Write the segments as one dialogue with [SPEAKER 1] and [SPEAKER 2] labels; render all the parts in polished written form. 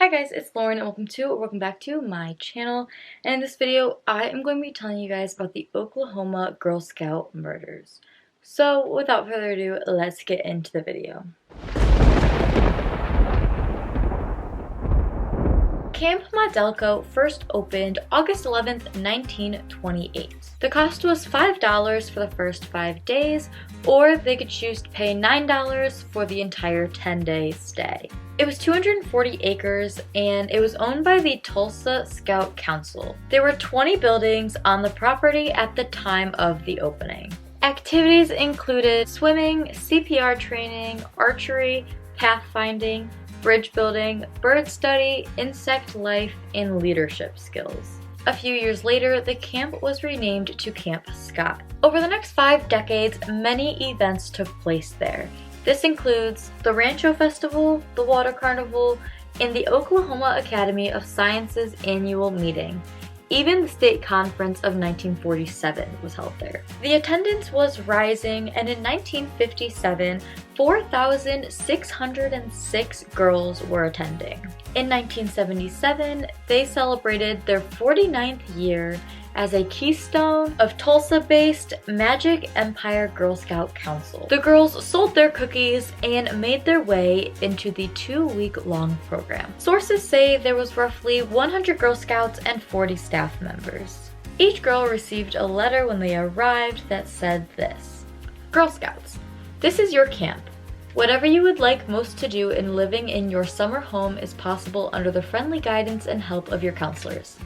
[SPEAKER 1] Hi guys, it's Lauren and welcome back to my channel. And in this video, I am going to be telling you guys about the Oklahoma Girl Scout murders. So without further ado, let's get into the video. Camp Modelco first opened August 11th, 1928. The cost was $5 for the first 5 days, or they could choose to pay $9 for the entire 10-day stay. It was 240 acres and it was owned by the Tulsa Scout Council. There were 20 buildings on the property at the time of the opening. Activities included swimming, CPR training, archery, pathfinding, bridge building, bird study, insect life, and leadership skills. A few years later, the camp was renamed to Camp Scott. Over the next 5 decades, many events took place there. This includes the Rancho Festival, the Water Carnival, and the Oklahoma Academy of Sciences annual meeting. Even the state conference of 1947 was held there. The attendance was rising, and in 1957, 4,606 girls were attending. In 1977, they celebrated their 49th year as a keystone of Tulsa-based Magic Empire Girl Scout Council. The girls sold their cookies and made their way into the 2-week-long program. Sources say there was roughly 100 Girl Scouts and 40 staff members. Each girl received a letter when they arrived that said this: Girl Scouts, this is your camp. Whatever you would like most to do in living in your summer home is possible under the friendly guidance and help of your counselors.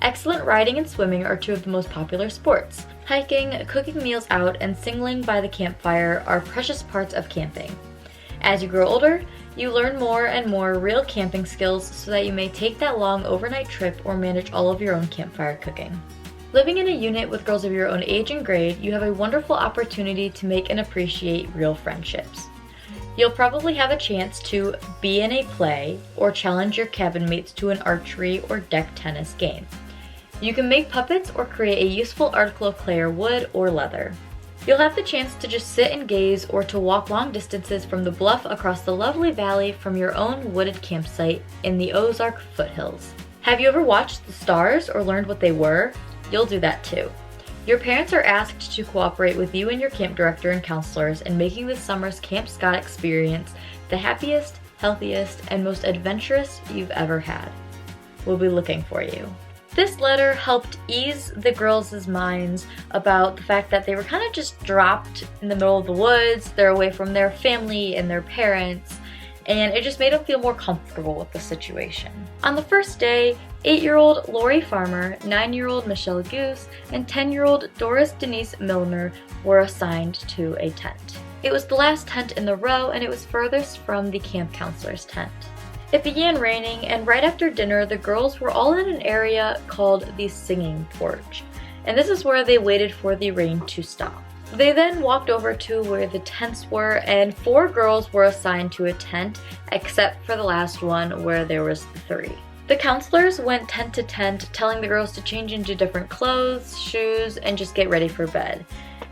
[SPEAKER 1] Excellent riding and swimming are 2 of the most popular sports. Hiking, cooking meals out, and singling by the campfire are precious parts of camping. As you grow older, you learn more and more real camping skills so that you may take that long overnight trip or manage all of your own campfire cooking. Living in a unit with girls of your own age and grade, you have a wonderful opportunity to make and appreciate real friendships. You'll probably have a chance to be in a play or challenge your cabin mates to an archery or deck tennis game. You can make puppets or create a useful article of clay or wood or leather. You'll have the chance to just sit and gaze or to walk long distances from the bluff across the lovely valley from your own wooded campsite in the Ozark foothills. Have you ever watched the stars or learned what they were? You'll do that too. Your parents are asked to cooperate with you and your camp director and counselors in making this summer's Camp Scott experience the happiest, healthiest, and most adventurous you've ever had. We'll be looking for you. This letter helped ease the girls' minds about the fact that they were kind of just dropped in the middle of the woods. They're away from their family and their parents, and it just made them feel more comfortable with the situation. On the first day, 8-year-old Lori Farmer, 9-year-old Michelle Goose, and 10-year-old Doris Denise Milner were assigned to a tent. It was the last tent in the row, and it was furthest from the camp counselor's tent. It began raining, and right after dinner, the girls were all in an area called the singing porch, and this is where they waited for the rain to stop. They then walked over to where the tents were, and 4 girls were assigned to a tent, except for the last one where there was 3. The counselors went tent to tent, telling the girls to change into different clothes, shoes, and just get ready for bed.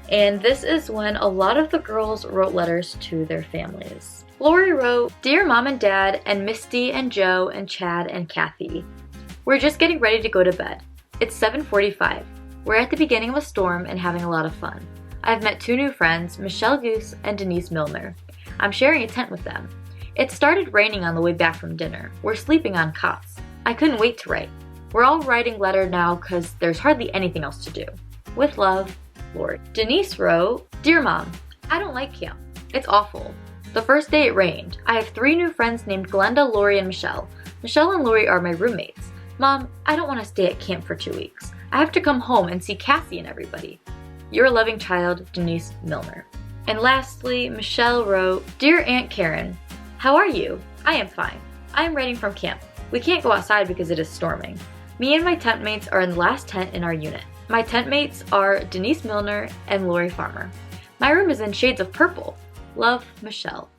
[SPEAKER 1] And this is when a lot of the girls wrote letters to their families. Lori wrote, "Dear Mom and Dad, and Misty and Joe and Chad and Kathy, we're just getting ready to go to bed. It's 7:45. We're at the beginning of a storm and having a lot of fun. I've met 2 new friends, Michelle Goose and Denise Milner. I'm sharing a tent with them. It started raining on the way back from dinner. We're sleeping on cots. I couldn't wait to write. We're all writing letter now because there's hardly anything else to do. With love, Lori." Denise wrote, "Dear Mom, I don't like camp. It's awful. The first day it rained. I have 3 new friends named Glenda, Lori, and Michelle. Michelle and Lori are my roommates. Mom, I don't want to stay at camp for 2 weeks. I have to come home and see Cassie and everybody. Your loving child, Denise Milner." And lastly, Michelle wrote, "Dear Aunt Karen, how are you? I am fine. I am writing from camp. We can't go outside because it is storming. Me and my tent mates are in the last tent in our unit. My tent mates are Denise Milner and Lori Farmer. My room is in shades of purple. Love, Michelle."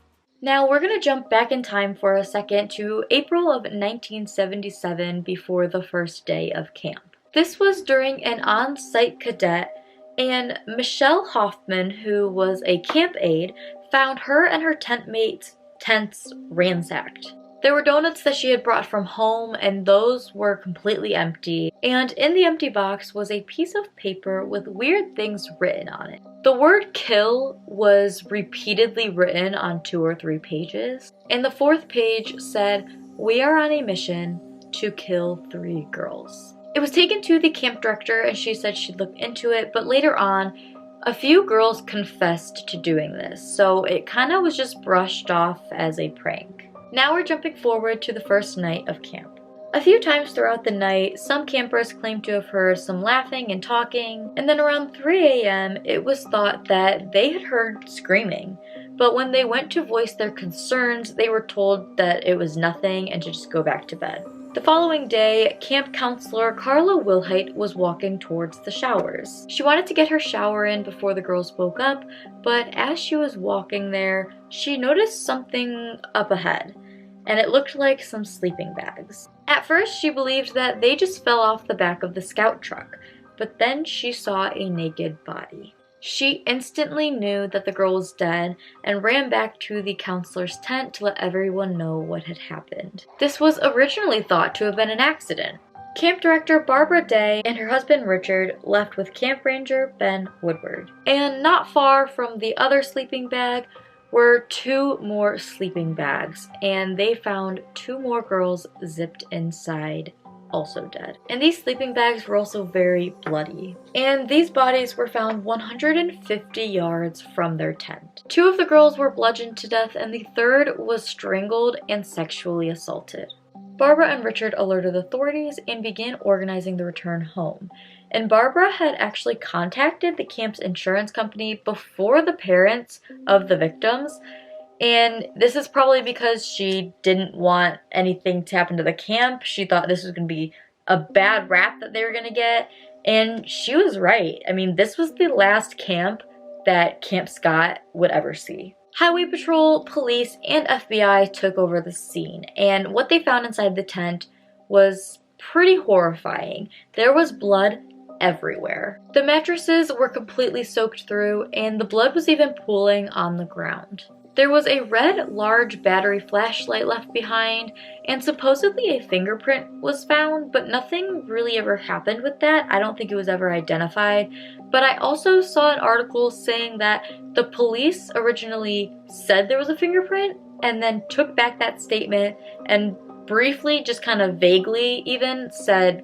[SPEAKER 1] Now we're going to jump back in time for a second to April of 1977 before the first day of camp. This was during an on-site cadet, and Michelle Hoffman, who was a camp aide, found her and her tent mates' tents ransacked. There were donuts that she had brought from home, and those were completely empty. And in the empty box was a piece of paper with weird things written on it. The word kill was repeatedly written on 2 or 3 pages, and the 4th page said, "We are on a mission to kill 3 girls." It was taken to the camp director and she said she'd look into it, but later on, a few girls confessed to doing this, so it kind of was just brushed off as a prank. Now we're jumping forward to the first night of camp. A few times throughout the night, some campers claimed to have heard some laughing and talking, and then around 3 a.m. it was thought that they had heard screaming. But when they went to voice their concerns, they were told that it was nothing and to just go back to bed. The following day, camp counselor Carla Wilhite was walking towards the showers. She wanted to get her shower in before the girls woke up, but as she was walking there, she noticed something up ahead, and it looked like some sleeping bags. At first, she believed that they just fell off the back of the scout truck, but then she saw a naked body. She instantly knew that the girl was dead and ran back to the counselor's tent to let everyone know what had happened. This was originally thought to have been an accident. Camp director Barbara Day and her husband Richard left with camp ranger Ben Woodward. And not far from the other sleeping bag were 2 more sleeping bags, and they found 2 more girls zipped inside, also dead. And these sleeping bags were also very bloody. And these bodies were found 150 yards from their tent. 2 of the girls were bludgeoned to death, and the 3rd was strangled and sexually assaulted. Barbara and Richard alerted authorities and began organizing the return home. And Barbara had actually contacted the camp's insurance company before the parents of the victims. And this is probably because she didn't want anything to happen to the camp. She thought this was going to be a bad rap that they were going to get. And she was right. I mean, this was the last camp that Camp Scott would ever see. Highway Patrol, police, and FBI took over the scene. And what they found inside the tent was pretty horrifying. There was blood everywhere. The mattresses were completely soaked through, and the blood was even pooling on the ground. There was a red, large battery flashlight left behind, and supposedly a fingerprint was found, but nothing really ever happened with that. I don't think it was ever identified. But I also saw an article saying that the police originally said there was a fingerprint, and then took back that statement, and briefly, just kind of vaguely even, said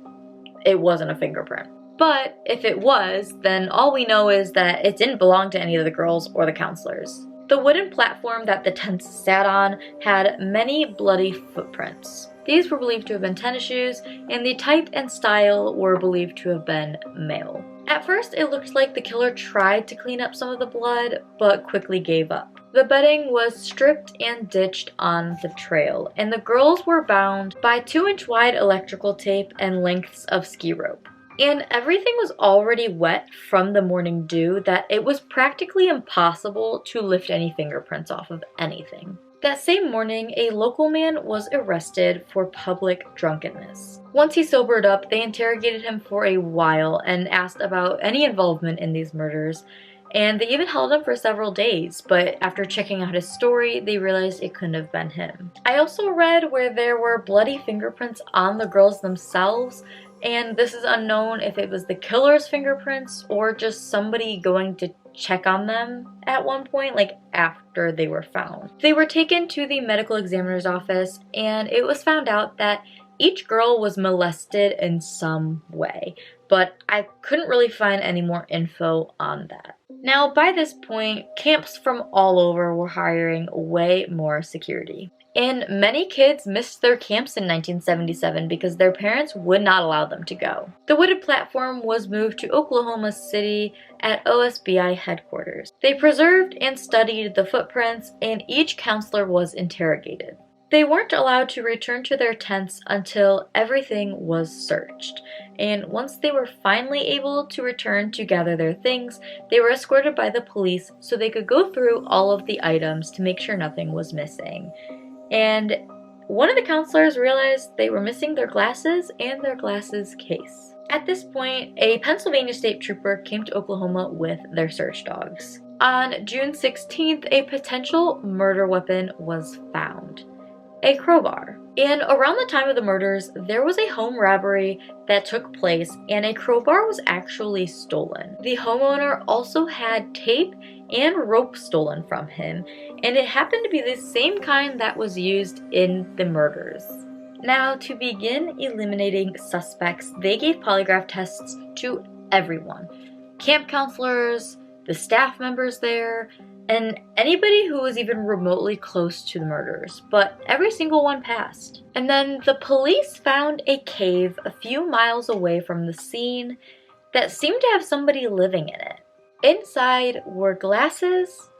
[SPEAKER 1] it wasn't a fingerprint. But if it was, then all we know is that it didn't belong to any of the girls or the counselors. The wooden platform that the tents sat on had many bloody footprints. These were believed to have been tennis shoes, and the type and style were believed to have been male. At first, it looked like the killer tried to clean up some of the blood, but quickly gave up. The bedding was stripped and ditched on the trail, and the girls were bound by 2-inch wide electrical tape and lengths of ski rope. And everything was already wet from the morning dew that it was practically impossible to lift any fingerprints off of anything. That same morning, a local man was arrested for public drunkenness. Once he sobered up, they interrogated him for a while and asked about any involvement in these murders, and they even held him for several days, but after checking out his story, they realized it couldn't have been him. I also read where there were bloody fingerprints on the girls themselves, and this is unknown if it was the killer's fingerprints or just somebody going to check on them at one point, like after they were found. They were taken to the medical examiner's office, and it was found out that each girl was molested in some way, but I couldn't really find any more info on that. Now, by this point, camps from all over were hiring way more security. And many kids missed their camps in 1977 because their parents would not allow them to go. The wooded platform was moved to Oklahoma City at OSBI headquarters. They preserved and studied the footprints, and each counselor was interrogated. They weren't allowed to return to their tents until everything was searched. And once they were finally able to return to gather their things, they were escorted by the police so they could go through all of the items to make sure nothing was missing. And one of the counselors realized they were missing their glasses and their glasses case. At this point, a Pennsylvania state trooper came to Oklahoma with their search dogs. On June 16th, a potential murder weapon was found. a crowbar. And around the time of the murders, there was a home robbery that took place and a crowbar was actually stolen. The homeowner also had tape and rope stolen from him, and it happened to be the same kind that was used in the murders. Now, to begin eliminating suspects, they gave polygraph tests to everyone. Camp counselors, the staff members there, and anybody who was even remotely close to the murders, but every single one passed. And then the police found a cave a few miles away from the scene that seemed to have somebody living in it. Inside were glasses,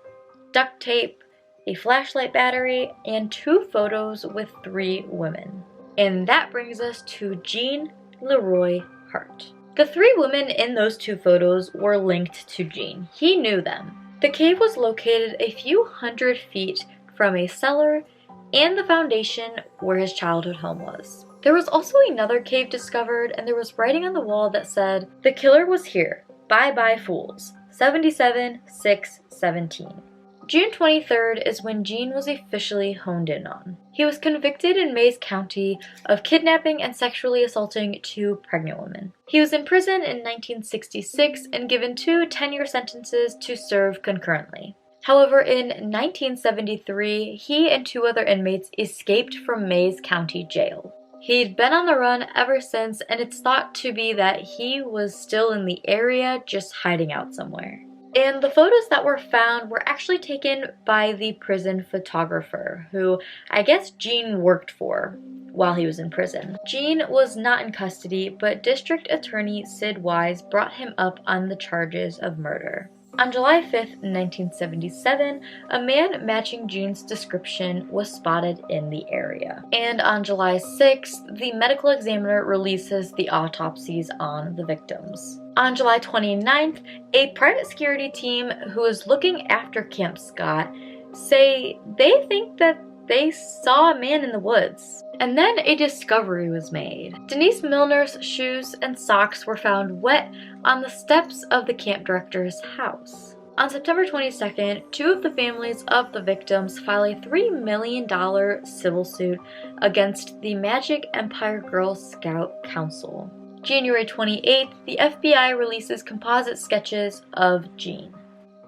[SPEAKER 1] duct tape, a flashlight battery, and 2 photos with 3 women. And that brings us to Jean Leroy Hart. The 3 women in those 2 photos were linked to Jean. He knew them. The cave was located a few hundred feet from a cellar and the foundation where his childhood home was. There was also another cave discovered, and there was writing on the wall that said, "The killer was here. Bye bye fools. 77-6-17. June 23rd is when Jean was officially honed in on. He was convicted in Mayes County of kidnapping and sexually assaulting 2 pregnant women. He was in prison in 1966 and given 2 10-year sentences to serve concurrently. However, in 1973, he and 2 other inmates escaped from Mayes County Jail. He'd been on the run ever since, and it's thought to be that he was still in the area, just hiding out somewhere. And the photos that were found were actually taken by the prison photographer, who I guess Jean worked for while he was in prison. Jean was not in custody, but District Attorney Sid Wise brought him up on the charges of murder. On July 5th, 1977, a man matching Jean's description was spotted in the area. And on July 6th, the medical examiner releases the autopsies on the victims. On July 29th, a private security team who is looking after Camp Scott say they think that they saw a man in the woods. And then a discovery was made. Denise Milner's shoes and socks were found wet on the steps of the camp director's house. On September 22nd, 2 of the families of the victims file a $3 million civil suit against the Magic Empire Girl Scout Council. January 28th, the FBI releases composite sketches of Jean.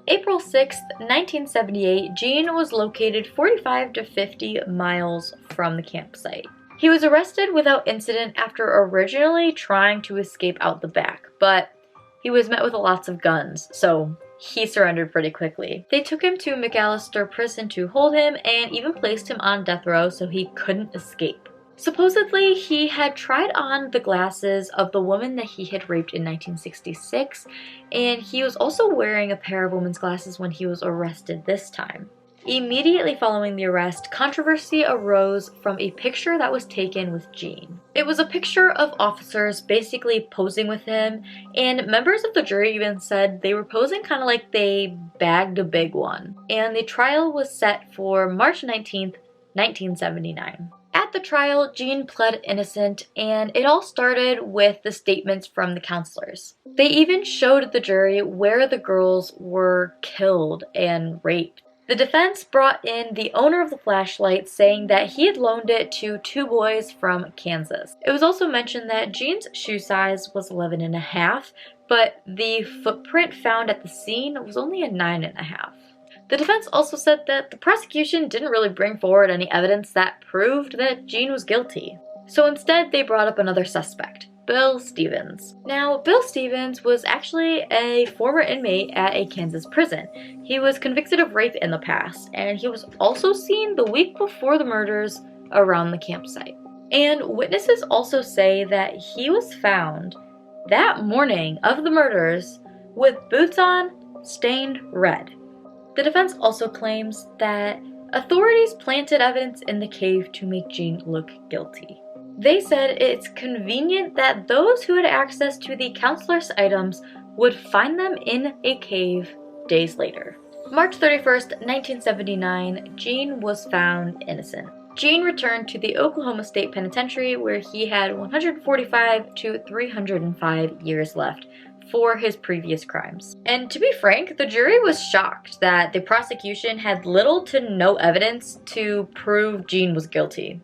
[SPEAKER 1] April 6, 1978, Jean was located 45 to 50 miles from the campsite. He was arrested without incident after originally trying to escape out the back, but he was met with lots of guns, so he surrendered pretty quickly. They took him to McAllister Prison to hold him and even placed him on death row so he couldn't escape. Supposedly, he had tried on the glasses of the woman that he had raped in 1966, and he was also wearing a pair of women's glasses when he was arrested this time. Immediately following the arrest, controversy arose from a picture that was taken with Jean. It was a picture of officers basically posing with him, and members of the jury even said they were posing kind of like they bagged a big one. And the trial was set for March 19th, 1979. At the trial, Jean pled innocent, and it all started with the statements from the counselors. They even showed the jury where the girls were killed and raped. The defense brought in the owner of the flashlight, saying that he had loaned it to 2 boys from Kansas. It was also mentioned that Jean's shoe size was 11.5, but the footprint found at the scene was only a 9.5. The defense also said that the prosecution didn't really bring forward any evidence that proved that Jean was guilty. So instead, they brought up another suspect, Bill Stevens. Now, Bill Stevens was actually a former inmate at a Kansas prison. He was convicted of rape in the past, and he was also seen the week before the murders around the campsite. And witnesses also say that he was found that morning of the murders with boots on, stained red. The defense also claims that authorities planted evidence in the cave to make Jean look guilty. They said it's convenient that those who had access to the counselor's items would find them in a cave days later. March 31st, 1979, Jean was found innocent. Jean returned to the Oklahoma State Penitentiary, where he had 145 to 305 years left for his previous crimes. And to be frank, the jury was shocked that the prosecution had little to no evidence to prove Gene was guilty.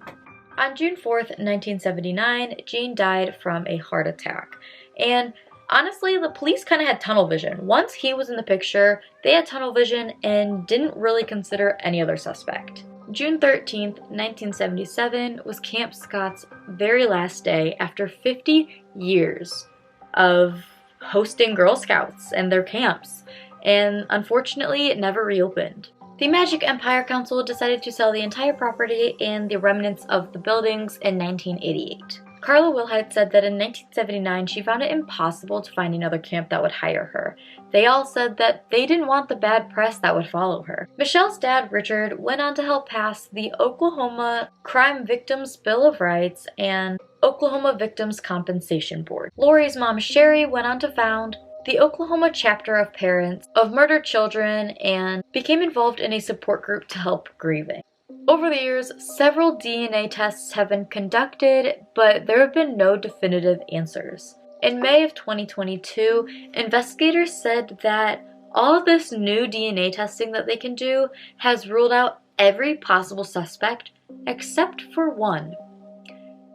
[SPEAKER 1] On June 4th, 1979, Gene died from a heart attack. And honestly, the police kind of had tunnel vision. Once he was in the picture, they had tunnel vision and didn't really consider any other suspect. June 13th, 1977 was Camp Scott's very last day after 50 years of hosting Girl Scouts and their camps, and unfortunately it never reopened. The Magic Empire Council decided to sell the entire property and the remnants of the buildings in 1988. Carla Wilhite said that in 1979 she found it impossible to find another camp that would hire her. They all said that they didn't want the bad press that would follow her. Michelle's dad, Richard, went on to help pass the Oklahoma Crime Victims Bill of Rights and Oklahoma Victims Compensation Board. Lori's mom, Sherry, went on to found the Oklahoma chapter of Parents of Murdered Children and became involved in a support group to help grieving. Over the years, several DNA tests have been conducted, but there have been no definitive answers. In May of 2022, investigators said that all of this new DNA testing that they can do has ruled out every possible suspect except for one: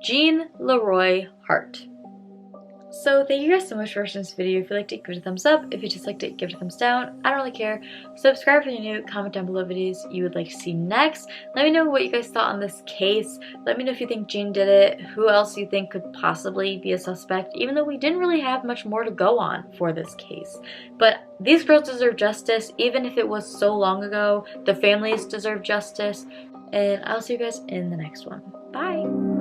[SPEAKER 1] Gene Leroy Hart. So thank you guys so much for watching this video. If you liked it, give it a thumbs up. If you disliked it, give it a thumbs down. I don't really care. Subscribe if you're new. Comment down below videos you would like to see next. Let me know what you guys thought on this case. Let me know if you think Gene did it. Who else you think could possibly be a suspect, even though we didn't really have much more to go on for this case. But these girls deserve justice, even if it was so long ago. The families deserve justice. And I'll see you guys in the next one. Bye!